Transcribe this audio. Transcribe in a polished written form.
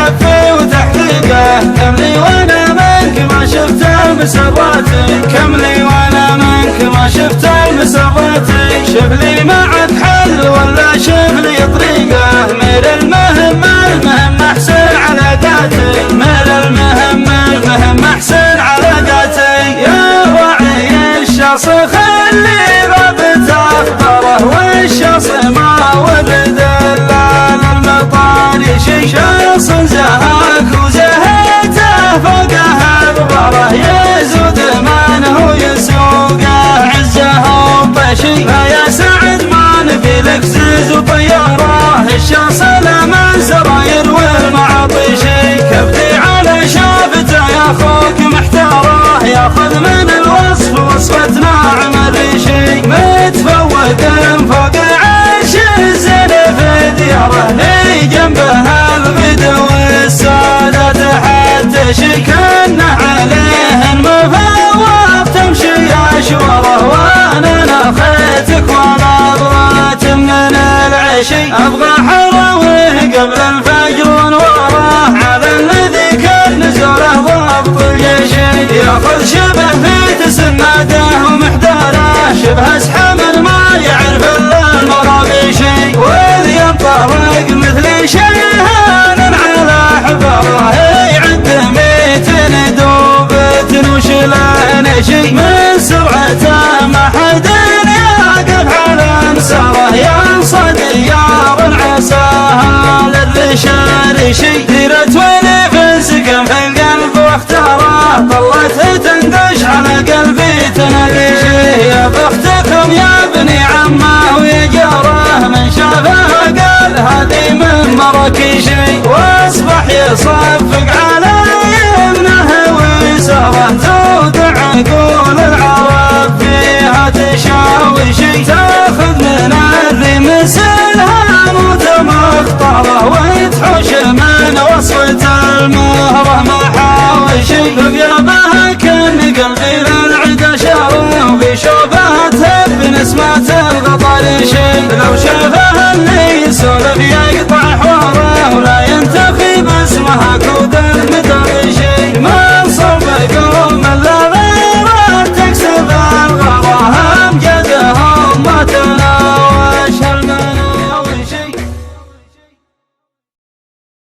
تلفي وتحقيقه. كم لي وانا منك ما شفت المسراتي، كم لي وانا منك ما شفت المسراتي. شوف لي معك حل ولا شوف لي طريقه، ميل المهم احسن علاقاتي، ميل المهم احسن علاقاتي. يا راعي الشخص خلي ربط اخباره، والشخص ما ولد الا المطار يشي. شخص زهاك وزهيته فوقه اخباره، يزود منه يسوقه عزه وطشي. يا سعد ما نبي لك زيز وطياره، الشخص لمن سراير والمعاطي شي. كبدي على شافته يا اخوك محتاره، ياخذ من الوصف وصفة ناعم الريشي. متفوق فوق عيش الزين في دياره، لي جنبه الغدو والسادة حتى شي. كنه عليه مفوض تمشي اشواره، وانا نخيتك ونظرات من العشي. ابغى حروه قبل الفجر ونوره، على الذي كان نزوله ضبط الجيشي. ياخذ شبه في تسناده ومحداره، شبه اسحب ما يعرف الا المرابيشي. واذ ينطلق مثل شيهان على حباره، يعد 200 دوبة وشله نشي. من سرعته ما حد يقف على مساره، ينصد ديار عساها للرشارشي. ديرة ولي في السكن في القلب واختاره، طلت تندش على قلبي تناديشي. يا بختكم يا بني عمه ويجاره، من شافها قال هذه من مراكشي. واصبح يصفق على يمنه ويساره، تودع عقول العرب فيها تشاوشي. تاخذ من الرمس